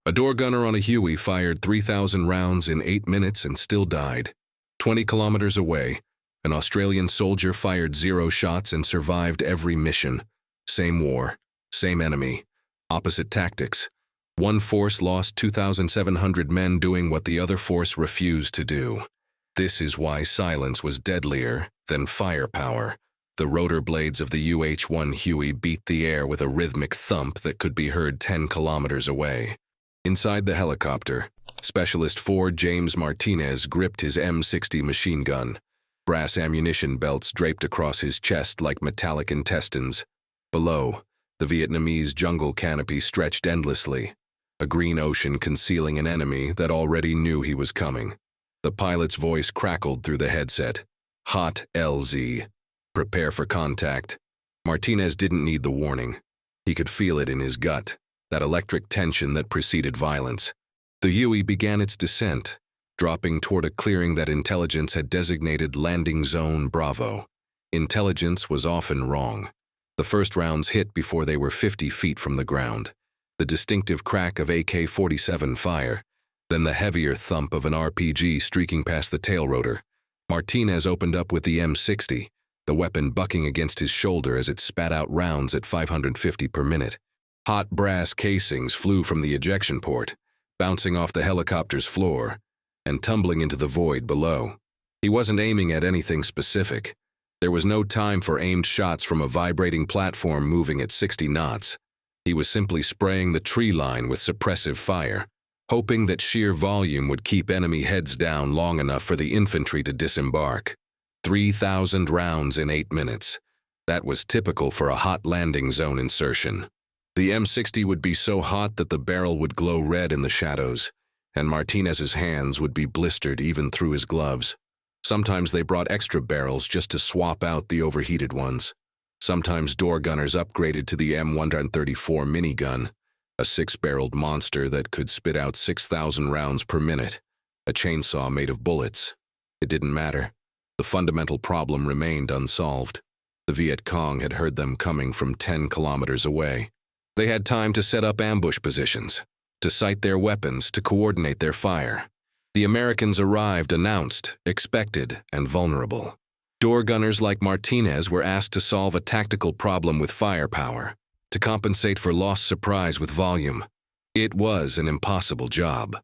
A door gunner on a Huey fired 3,000 rounds in 8 minutes and still died. 20 kilometers away, an Australian soldier fired 0 shots and survived every mission. Same war, same enemy, opposite tactics. One force lost 2,700 men doing what the other force refused to do. This is why silence was deadlier than firepower. The rotor blades of the UH-1 Huey beat the air with a rhythmic thump that could be heard 10 kilometers away. Inside the helicopter, Specialist 4 James Martinez gripped his M60 machine gun. Brass ammunition belts draped across his chest like metallic intestines. Below, the Vietnamese jungle canopy stretched endlessly, a green ocean concealing an enemy that already knew he was coming. The pilot's voice crackled through the headset. Hot LZ. Prepare for contact. Martinez didn't need the warning. He could feel it in his gut, that electric tension that preceded violence. The Huey began its descent, dropping toward a clearing that intelligence had designated Landing Zone Bravo. Intelligence was often wrong. The first rounds hit before they were 50 feet from the ground. The distinctive crack of AK-47 fire, then the heavier thump of an RPG streaking past the tail rotor. Martinez opened up with the M60, the weapon bucking against his shoulder as it spat out rounds at 550 per minute. Hot brass casings flew from the ejection port, bouncing off the helicopter's floor and tumbling into the void below. He wasn't aiming at anything specific. There was no time for aimed shots from a vibrating platform moving at 60 knots. He was simply spraying the tree line with suppressive fire, hoping that sheer volume would keep enemy heads down long enough for the infantry to disembark. 3,000 rounds in 8 minutes. That was typical for a hot landing zone insertion. The M60 would be so hot that the barrel would glow red in the shadows, and Martinez's hands would be blistered even through his gloves. Sometimes they brought extra barrels just to swap out the overheated ones. Sometimes door gunners upgraded to the M134 minigun, a 6-barreled monster that could spit out 6,000 rounds per minute, a chainsaw made of bullets. It didn't matter. The fundamental problem remained unsolved. The Viet Cong had heard them coming from 10 kilometers away. They had time to set up ambush positions, to sight their weapons, to coordinate their fire. The Americans arrived announced, expected, and vulnerable. Door gunners like Martinez were asked to solve a tactical problem with firepower, to compensate for lost surprise with volume. It was an impossible job.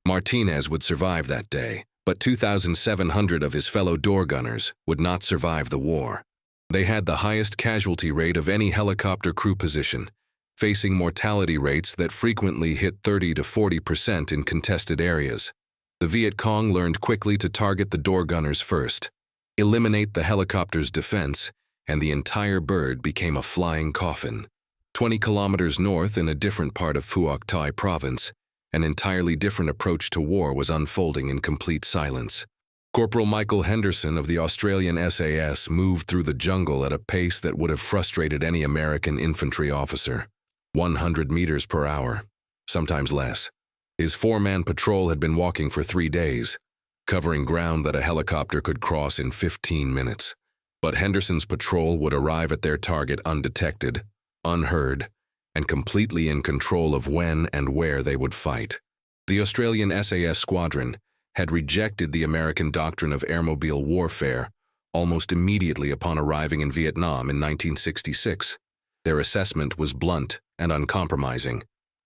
Martinez would survive that day, but 2,700 of his fellow door gunners would not survive the war. They had the highest casualty rate of any helicopter crew position, facing mortality rates that frequently hit 30 to 40% in contested areas. The Viet Cong learned quickly to target the door gunners first, eliminate the helicopter's defense, and the entire bird became a flying coffin. 20 kilometers north in a different part of Phuoc Thai province, an entirely different approach to war was unfolding in complete silence. Corporal Michael Henderson of the Australian SAS moved through the jungle at a pace that would have frustrated any American infantry officer. 100 meters per hour, sometimes less. His 4-man patrol had been walking for 3 days, covering ground that a helicopter could cross in 15 minutes. But Henderson's patrol would arrive at their target undetected, unheard, and completely in control of when and where they would fight. The Australian SAS squadron had rejected the American doctrine of airmobile warfare almost immediately upon arriving in Vietnam in 1966. Their assessment was blunt and uncompromising.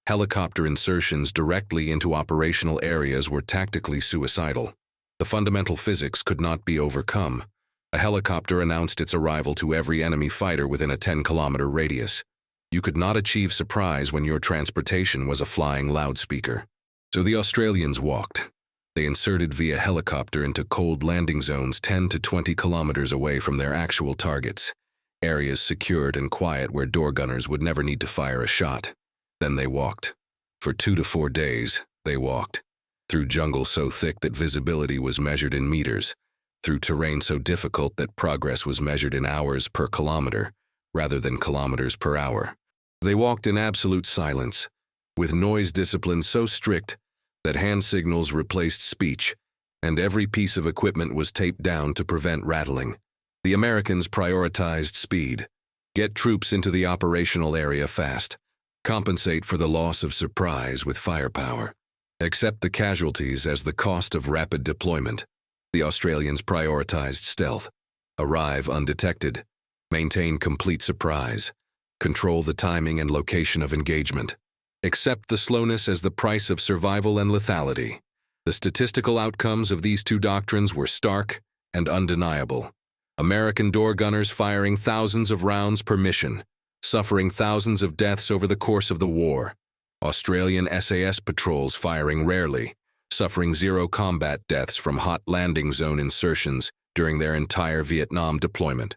Helicopter insertions directly into operational areas were tactically suicidal. The fundamental physics could not be overcome. A helicopter announced its arrival to every enemy fighter within a 10-kilometer radius. You could not achieve surprise when your transportation was a flying loudspeaker. So the Australians walked. They inserted via helicopter into cold landing zones 10 to 20 kilometers away from their actual targets, areas secured and quiet where door gunners would never need to fire a shot. Then they walked. For 2 to 4 days, they walked. Through jungle so thick that visibility was measured in meters, through terrain so difficult that progress was measured in hours per kilometer, rather than kilometers per hour. They walked in absolute silence, with noise discipline so strict that hand signals replaced speech, and every piece of equipment was taped down to prevent rattling. The Americans prioritized speed. Get troops into the operational area fast. Compensate for the loss of surprise with firepower. Accept the casualties as the cost of rapid deployment. The Australians prioritized stealth. Arrive undetected. Maintain complete surprise. Control the timing and location of engagement. Accept the slowness as the price of survival and lethality. The statistical outcomes of these two doctrines were stark and undeniable. American door gunners firing thousands of rounds per mission, suffering thousands of deaths over the course of the war. Australian SAS patrols firing rarely, suffering 0 combat deaths from hot landing zone insertions during their entire Vietnam deployment.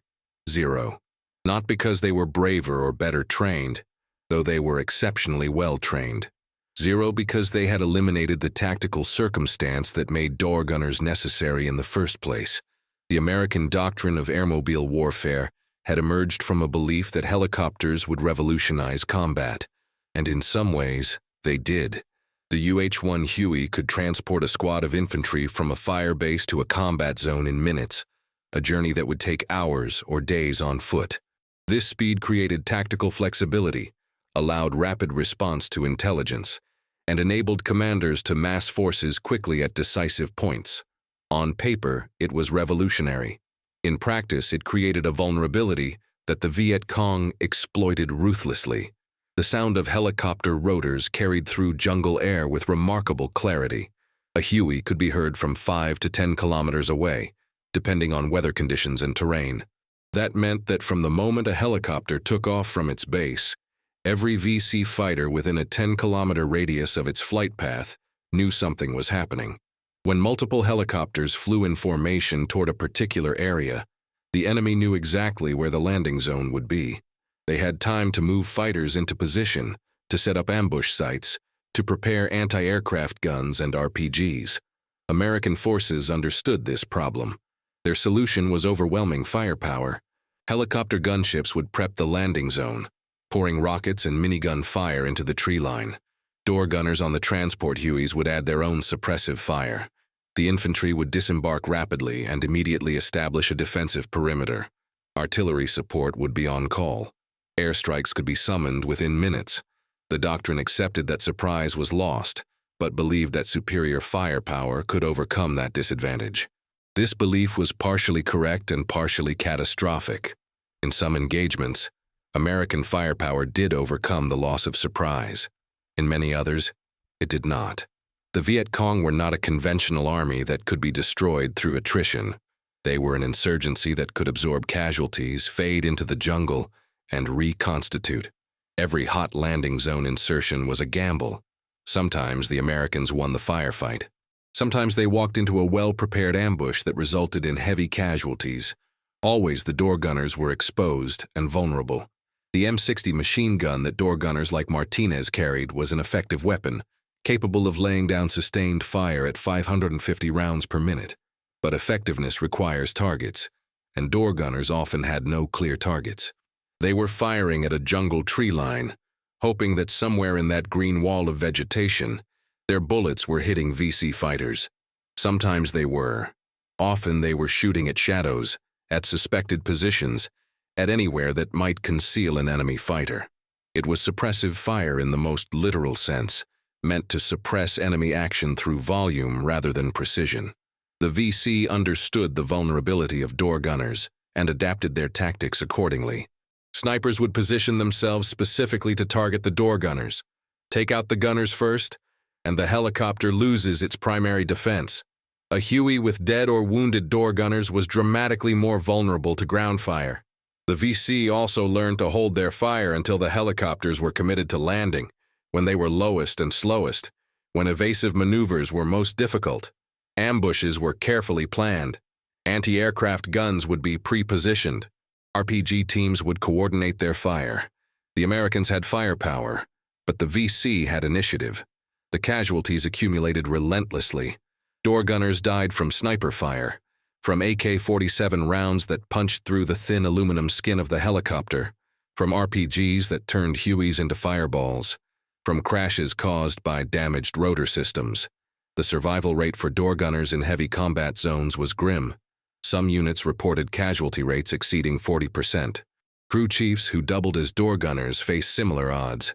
0. Not because they were braver or better trained, though they were exceptionally well trained. 0 because they had eliminated the tactical circumstance that made door gunners necessary in the first place. The American doctrine of airmobile warfare had emerged from a belief that helicopters would revolutionize combat, and in some ways, they did. The UH-1 Huey could transport a squad of infantry from a fire base to a combat zone in minutes, a journey that would take hours or days on foot. This speed created tactical flexibility, allowed rapid response to intelligence, and enabled commanders to mass forces quickly at decisive points. On paper, it was revolutionary. In practice, it created a vulnerability that the Viet Cong exploited ruthlessly. The sound of helicopter rotors carried through jungle air with remarkable clarity. A Huey could be heard from 5 to 10 kilometers away, depending on weather conditions and terrain. That meant that from the moment a helicopter took off from its base, every VC fighter within a 10-kilometer radius of its flight path knew something was happening. When multiple helicopters flew in formation toward a particular area, the enemy knew exactly where the landing zone would be. They had time to move fighters into position, to set up ambush sites, to prepare anti-aircraft guns and RPGs. American forces understood this problem. Their solution was overwhelming firepower. Helicopter gunships would prep the landing zone, pouring rockets and minigun fire into the tree line. Door gunners on the transport Hueys would add their own suppressive fire. The infantry would disembark rapidly and immediately establish a defensive perimeter. Artillery support would be on call. Airstrikes could be summoned within minutes. The doctrine accepted that surprise was lost, but believed that superior firepower could overcome that disadvantage. This belief was partially correct and partially catastrophic. In some engagements, American firepower did overcome the loss of surprise. In many others, it did not. The Viet Cong were not a conventional army that could be destroyed through attrition. They were an insurgency that could absorb casualties, fade into the jungle, and reconstitute. Every hot landing zone insertion was a gamble. Sometimes the Americans won the firefight. Sometimes they walked into a well-prepared ambush that resulted in heavy casualties. Always the door gunners were exposed and vulnerable. The M60 machine gun that door gunners like Martinez carried was an effective weapon, capable of laying down sustained fire at 550 rounds per minute. But effectiveness requires targets, and door gunners often had no clear targets. They were firing at a jungle tree line, hoping that somewhere in that green wall of vegetation, their bullets were hitting VC fighters. Sometimes they were. Often they were shooting at shadows, at suspected positions, at anywhere that might conceal an enemy fighter. It was suppressive fire in the most literal sense, meant to suppress enemy action through volume rather than precision. The VC understood the vulnerability of door gunners and adapted their tactics accordingly. Snipers would position themselves specifically to target the door gunners. Take out the gunners first, and the helicopter loses its primary defense. A Huey with dead or wounded door gunners was dramatically more vulnerable to ground fire. The VC also learned to hold their fire until the helicopters were committed to landing, when they were lowest and slowest, when evasive maneuvers were most difficult. Ambushes were carefully planned. Anti-aircraft guns would be pre-positioned. RPG teams would coordinate their fire. The Americans had firepower, but the VC had initiative. The casualties accumulated relentlessly. Door gunners died from sniper fire, from AK-47 rounds that punched through the thin aluminum skin of the helicopter, from RPGs that turned Hueys into fireballs, from crashes caused by damaged rotor systems. The survival rate for door gunners in heavy combat zones was grim. Some units reported casualty rates exceeding 40%. Crew chiefs who doubled as door gunners faced similar odds.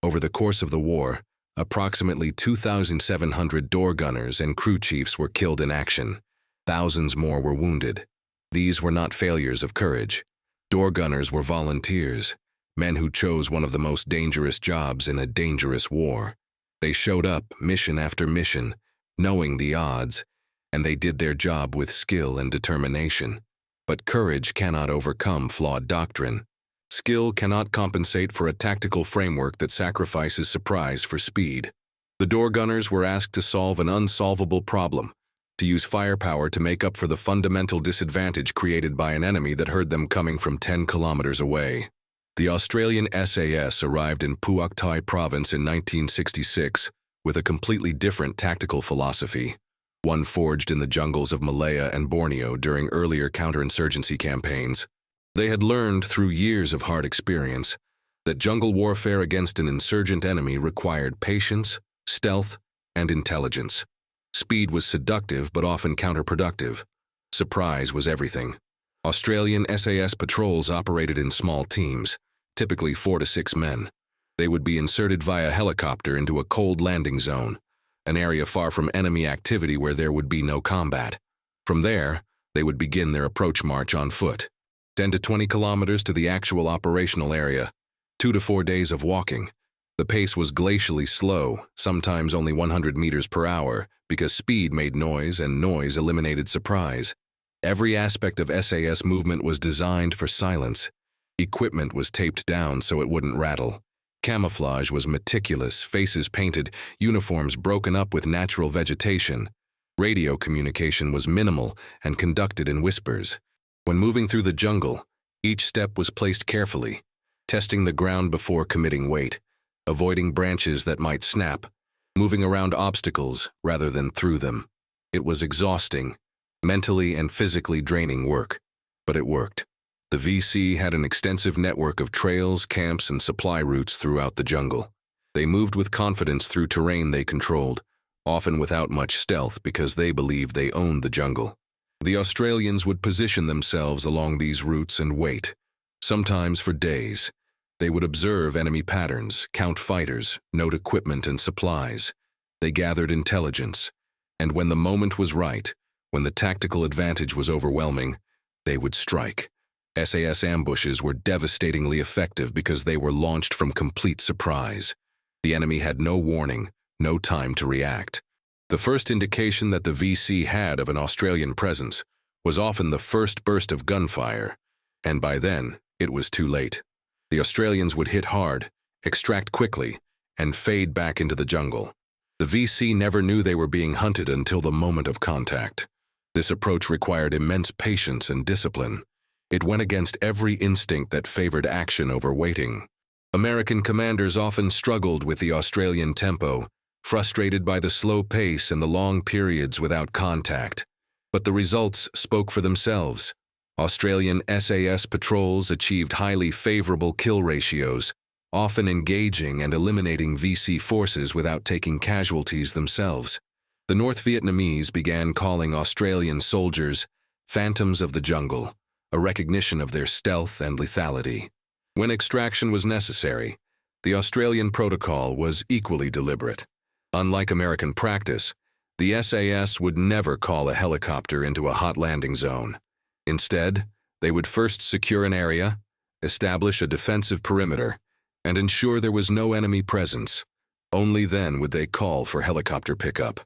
Over the course of the war, approximately 2,700 door gunners and crew chiefs were killed in action. Thousands more were wounded. These were not failures of courage. Door gunners were volunteers, men who chose one of the most dangerous jobs in a dangerous war. They showed up mission after mission, knowing the odds, and they did their job with skill and determination. But courage cannot overcome flawed doctrine. Skill cannot compensate for a tactical framework that sacrifices surprise for speed. The door gunners were asked to solve an unsolvable problem, to use firepower to make up for the fundamental disadvantage created by an enemy that heard them coming from 10 kilometers away. The Australian SAS arrived in Puak Thai province in 1966 with a completely different tactical philosophy, one forged in the jungles of Malaya and Borneo during earlier counterinsurgency campaigns. They had learned through years of hard experience that jungle warfare against an insurgent enemy required patience, stealth, and intelligence. Speed was seductive but often counterproductive. Surprise was everything. Australian SAS patrols operated in small teams, typically 4 to 6 men. They would be inserted via helicopter into a cold landing zone, an area far from enemy activity where there would be no combat. From there, they would begin their approach march on foot. 10 to 20 kilometers to the actual operational area, 2 to 4 days of walking. The pace was glacially slow, sometimes only 100 meters per hour, because speed made noise and noise eliminated surprise. Every aspect of SAS movement was designed for silence. Equipment was taped down so it wouldn't rattle. Camouflage was meticulous, faces painted, uniforms broken up with natural vegetation. Radio communication was minimal and conducted in whispers. When moving through the jungle, each step was placed carefully, testing the ground before committing weight, avoiding branches that might snap, moving around obstacles rather than through them. It was exhausting, mentally and physically draining work, but it worked. The VC had an extensive network of trails, camps, and supply routes throughout the jungle. They moved with confidence through terrain they controlled, often without much stealth because they believed they owned the jungle. The Australians would position themselves along these routes and wait, sometimes for days. They would observe enemy patterns, count fighters, note equipment and supplies. They gathered intelligence, and when the moment was right, when the tactical advantage was overwhelming, they would strike. SAS ambushes were devastatingly effective because they were launched from complete surprise. The enemy had no warning, no time to react. The first indication that the VC had of an Australian presence was often the first burst of gunfire, and by then, it was too late. The Australians would hit hard, extract quickly, and fade back into the jungle. The VC never knew they were being hunted until the moment of contact. This approach required immense patience and discipline. It went against every instinct that favored action over waiting. American commanders often struggled with the Australian tempo, frustrated by the slow pace and the long periods without contact. But the results spoke for themselves. Australian SAS patrols achieved highly favorable kill ratios, often engaging and eliminating VC forces without taking casualties themselves. The North Vietnamese began calling Australian soldiers phantoms of the jungle, a recognition of their stealth and lethality. When extraction was necessary, the Australian protocol was equally deliberate. Unlike American practice, the SAS would never call a helicopter into a hot landing zone. Instead, they would first secure an area, establish a defensive perimeter, and ensure there was no enemy presence. Only then would they call for helicopter pickup.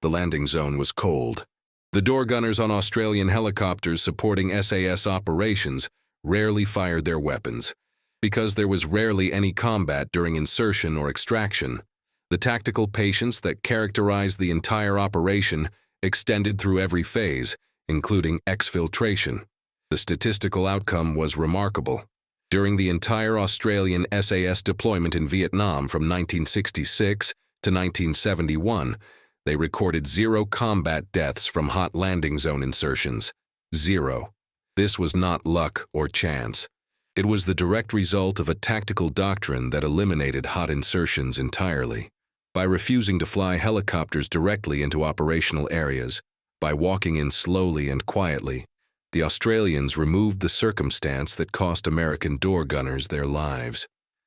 The landing zone was cold. The door gunners on Australian helicopters supporting SAS operations rarely fired their weapons. Because there was rarely any combat during insertion or extraction, the tactical patience that characterized the entire operation extended through every phase, including exfiltration. The statistical outcome was remarkable. During the entire Australian SAS deployment in Vietnam from 1966 to 1971, they recorded 0 combat deaths from hot landing zone insertions. 0. This was not luck or chance. It was the direct result of a tactical doctrine that eliminated hot insertions entirely. By refusing to fly helicopters directly into operational areas, by walking in slowly and quietly, the Australians removed the circumstance that cost American door gunners their lives.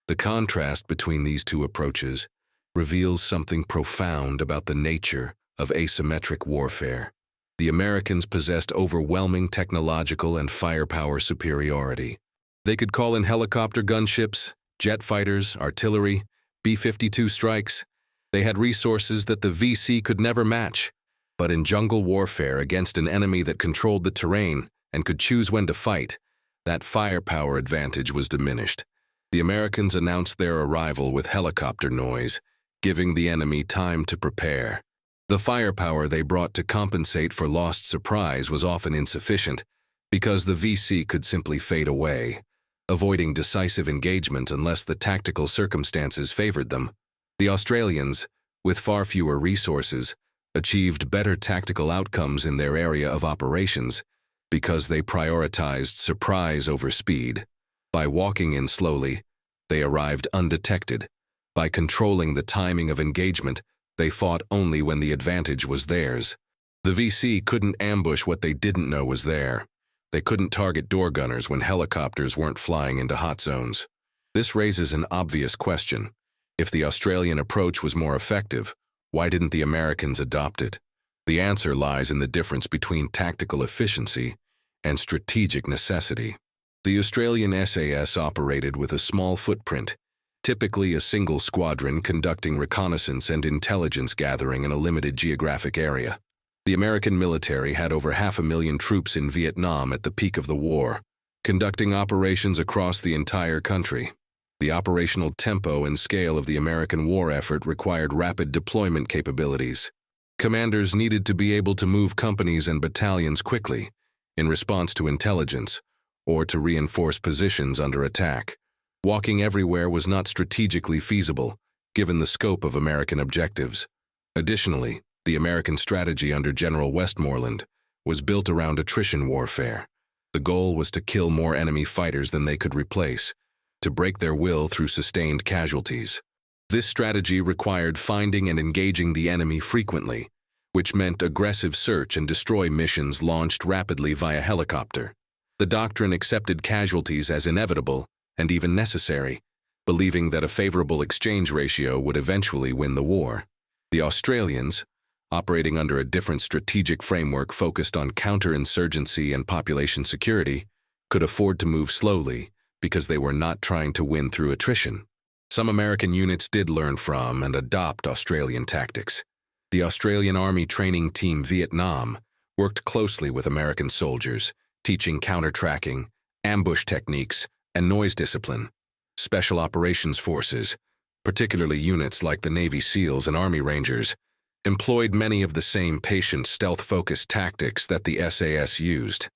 The contrast between these two approaches reveals something profound about the nature of asymmetric warfare. The Americans possessed overwhelming technological and firepower superiority. They could call in helicopter gunships, jet fighters, artillery, B-52 strikes. They had resources that the VC could never match. But in jungle warfare against an enemy that controlled the terrain and could choose when to fight, that firepower advantage was diminished. The Americans announced their arrival with helicopter noise, giving the enemy time to prepare. The firepower they brought to compensate for lost surprise was often insufficient, because the VC could simply fade away, avoiding decisive engagement unless the tactical circumstances favored them. The Australians, with far fewer resources, achieved better tactical outcomes in their area of operations because they prioritized surprise over speed. By walking in slowly, they arrived undetected. By controlling the timing of engagement, they fought only when the advantage was theirs. The VC couldn't ambush what they didn't know was there. They couldn't target door gunners when helicopters weren't flying into hot zones. This raises an obvious question. If the Australian approach was more effective, why didn't the Americans adopt it? The answer lies in the difference between tactical efficiency and strategic necessity. The Australian SAS operated with a small footprint, typically a single squadron conducting reconnaissance and intelligence gathering in a limited geographic area. The American military had over 500,000 troops in Vietnam at the peak of the war, conducting operations across the entire country. The operational tempo and scale of the American war effort required rapid deployment capabilities. Commanders needed to be able to move companies and battalions quickly, in response to intelligence, or to reinforce positions under attack. Walking everywhere was not strategically feasible, given the scope of American objectives. Additionally, the American strategy under General Westmoreland was built around attrition warfare. The goal was to kill more enemy fighters than they could replace, to break their will through sustained casualties. This strategy required finding and engaging the enemy frequently, which meant aggressive search and destroy missions launched rapidly via helicopter. The doctrine accepted casualties as inevitable and even necessary, believing that a favorable exchange ratio would eventually win the war. The Australians, operating under a different strategic framework focused on counterinsurgency and population security, could afford to move slowly because they were not trying to win through attrition. Some American units did learn from and adopt Australian tactics. The Australian Army Training Team Vietnam worked closely with American soldiers, teaching counter-tracking, ambush techniques, and noise discipline. Special Operations Forces, particularly units like the Navy SEALs and Army Rangers, employed many of the same patient, stealth-focused tactics that the SAS used.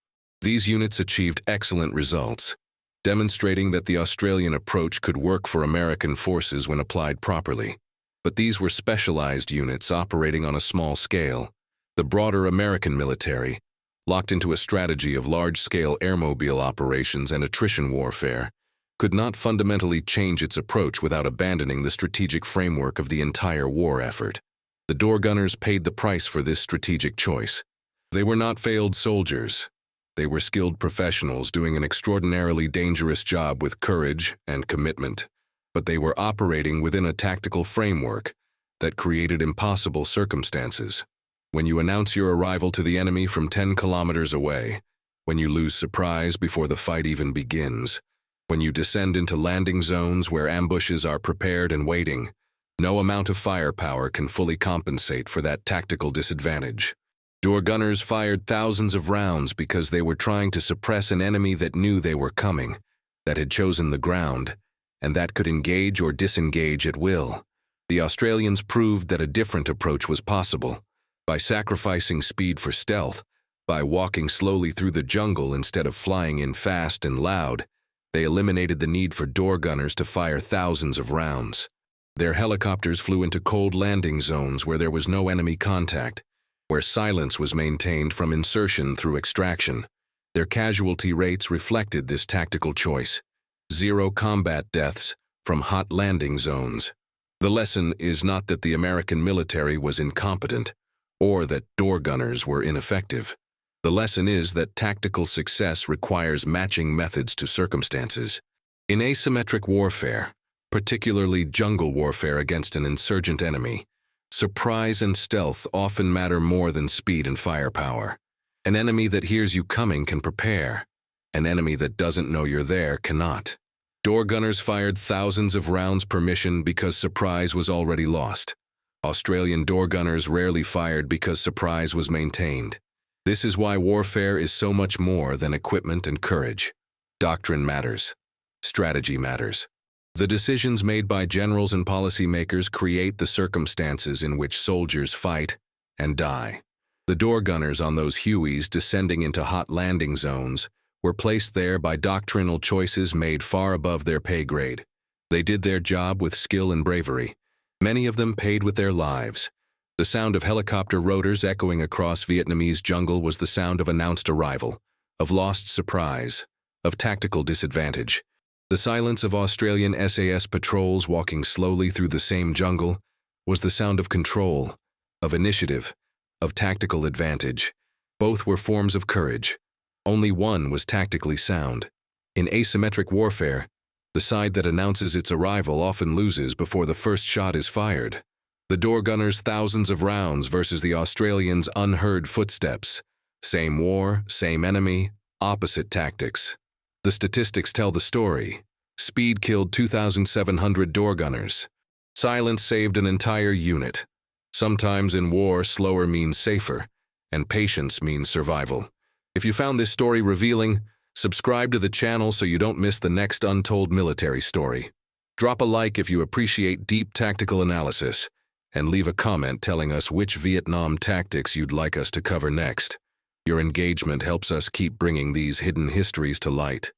These units achieved excellent results, demonstrating that the Australian approach could work for American forces when applied properly. But these were specialized units operating on a small scale. The broader American military, locked into a strategy of large-scale airmobile operations and attrition warfare, could not fundamentally change its approach without abandoning the strategic framework of the entire war effort. The door gunners paid the price for this strategic choice. They were not failed soldiers. They were skilled professionals doing an extraordinarily dangerous job with courage and commitment, but they were operating within a tactical framework that created impossible circumstances. When you announce your arrival to the enemy from 10 kilometers away, when you lose surprise before the fight even begins, when you descend into landing zones where ambushes are prepared and waiting, no amount of firepower can fully compensate for that tactical disadvantage. Door gunners fired thousands of rounds because they were trying to suppress an enemy that knew they were coming, that had chosen the ground, and that could engage or disengage at will. The Australians proved that a different approach was possible. By sacrificing speed for stealth, by walking slowly through the jungle instead of flying in fast and loud, they eliminated the need for door gunners to fire thousands of rounds. Their helicopters flew into cold landing zones where there was no enemy contact, where silence was maintained from insertion through extraction. Their casualty rates reflected this tactical choice. 0 combat deaths from hot landing zones. The lesson is not that the American military was incompetent, or that door gunners were ineffective. The lesson is that tactical success requires matching methods to circumstances. In asymmetric warfare, particularly jungle warfare against an insurgent enemy. Surprise and stealth often matter more than speed and firepower. An enemy that hears you coming can prepare. An enemy that doesn't know you're there cannot. Door gunners fired thousands of rounds per mission because surprise was already lost. Australian door gunners rarely fired because surprise was maintained. This is why warfare is so much more than equipment and courage. Doctrine matters. Strategy matters. The decisions made by generals and policymakers create the circumstances in which soldiers fight and die. The door gunners on those Hueys descending into hot landing zones were placed there by doctrinal choices made far above their pay grade. They did their job with skill and bravery. Many of them paid with their lives. The sound of helicopter rotors echoing across Vietnamese jungle was the sound of announced arrival, of lost surprise, of tactical disadvantage. The silence of Australian SAS patrols walking slowly through the same jungle was the sound of control, of initiative, of tactical advantage. Both were forms of courage. Only one was tactically sound. In asymmetric warfare, the side that announces its arrival often loses before the first shot is fired. The door gunners' thousands of rounds versus the Australians' unheard footsteps. Same war, same enemy, opposite tactics. The statistics tell the story. Speed killed 2,700 door gunners. Silence saved an entire unit. Sometimes in war, slower means safer, and patience means survival. If you found this story revealing, subscribe to the channel so you don't miss the next untold military story. Drop a like if you appreciate deep tactical analysis, and leave a comment telling us which Vietnam tactics you'd like us to cover next. Your engagement helps us keep bringing these hidden histories to light.